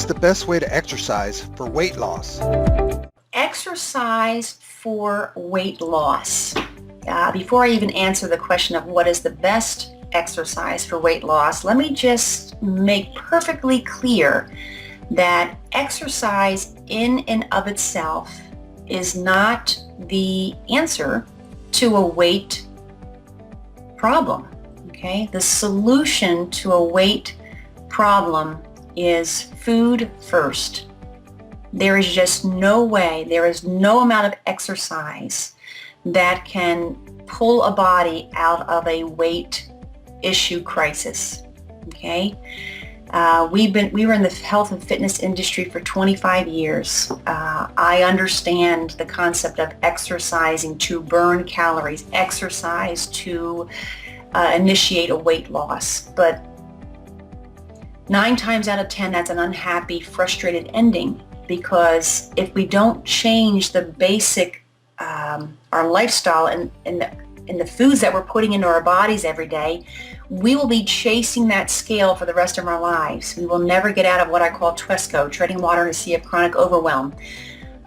the best way to exercise for weight loss? Exercise for weight loss. Before I even answer the question of what is the best exercise for weight loss, let me just make perfectly clear that exercise in and of itself is not the answer to a weight problem. Okay? The solution to a weight problem is food first. There is just no way, there is no amount of exercise that can pull a body out of a weight issue crisis. Okay? We were in the health and fitness industry for 25 years. I understand the concept of exercising to burn calories, exercise to initiate a weight loss. But 9 times out of 10, that's an unhappy, frustrated ending, because if we don't change the basic, our lifestyle and the foods that we're putting into our bodies every day, we will be chasing that scale for the rest of our lives. We will never get out of what I call TWESCO, treading water in a sea of chronic overwhelm.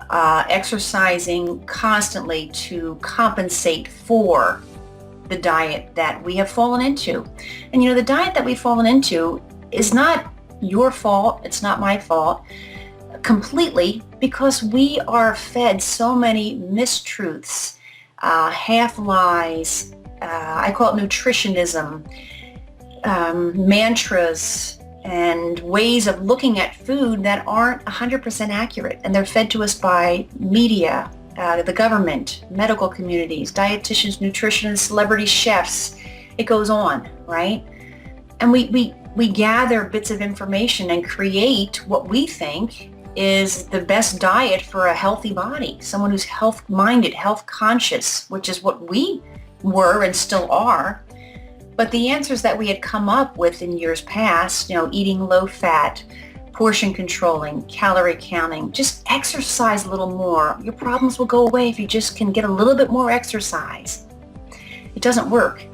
Exercising constantly to compensate for the diet that we have fallen into. And the diet that we've fallen into is not your fault. It's not my fault completely, because we are fed so many mistruths, half lies, I call it nutritionism, mantras, and ways of looking at food that aren't 100% accurate. And they're fed to us by media, the government, medical communities, dietitians, nutritionists, celebrity chefs. It goes on, right? And we gather bits of information and create what we think is the best diet for a healthy body, someone who's health-minded, health-conscious, which is what we were and still are. But the answers that we had come up with in years past, eating low-fat, portion controlling, calorie counting, just exercise a little more. Your problems will go away if you just can get a little bit more exercise. It doesn't work.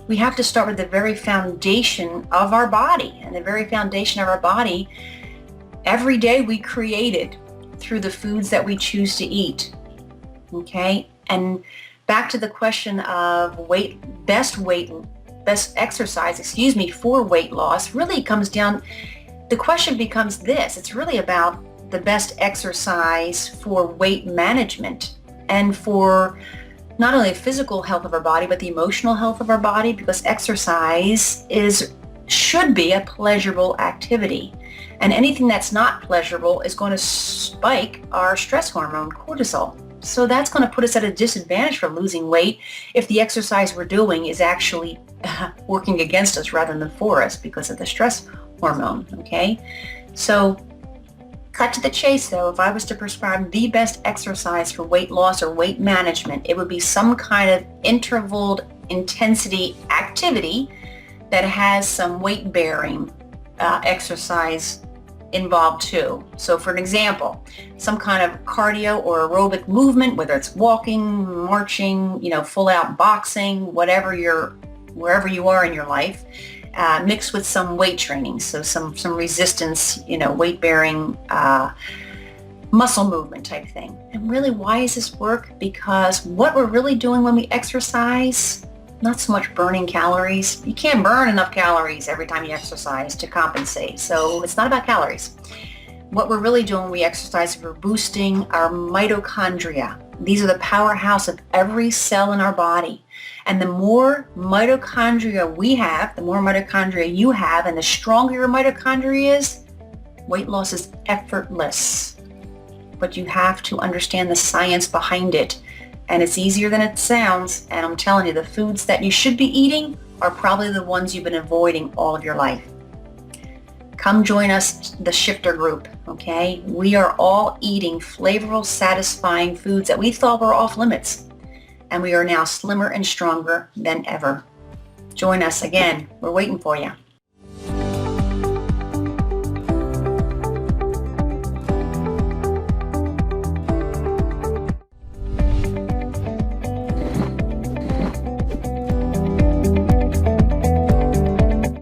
We have to start with the very foundation of our body, and the very foundation of our body every day we created through the foods that we choose to eat. Okay? And back to the question of best exercise, for weight loss, really comes down, the question becomes this. It's really about the best exercise for weight management and for not only the physical health of our body, but the emotional health of our body, because exercise should be a pleasurable activity. And anything that's not pleasurable is going to spike our stress hormone, cortisol. So that's going to put us at a disadvantage for losing weight if the exercise we're doing is actually working against us rather than for us because of the stress hormone, okay? So cut to the chase though, if I was to prescribe the best exercise for weight loss or weight management, it would be some kind of intervaled intensity activity that has some weight-bearing exercise involved too. So for an example, some kind of cardio or aerobic movement, whether it's walking, marching, full out boxing, wherever you are in your life, mixed with some weight training. So some resistance, weight-bearing muscle movement type thing. And really, why does this work? Because what we're really doing when we exercise, not so much burning calories. You can't burn enough calories every time you exercise to compensate. So it's not about calories. What we're really doing when we exercise is we're boosting our mitochondria. These are the powerhouse of every cell in our body. And the more mitochondria we have, the more mitochondria you have, and the stronger your mitochondria is, weight loss is effortless. But you have to understand the science behind it. And it's easier than it sounds. And I'm telling you, the foods that you should be eating are probably the ones you've been avoiding all of your life. Come join us, the Shifter Group, okay? We are all eating flavorful, satisfying foods that we thought were off limits. And we are now slimmer and stronger than ever. Join us again. We're waiting for you.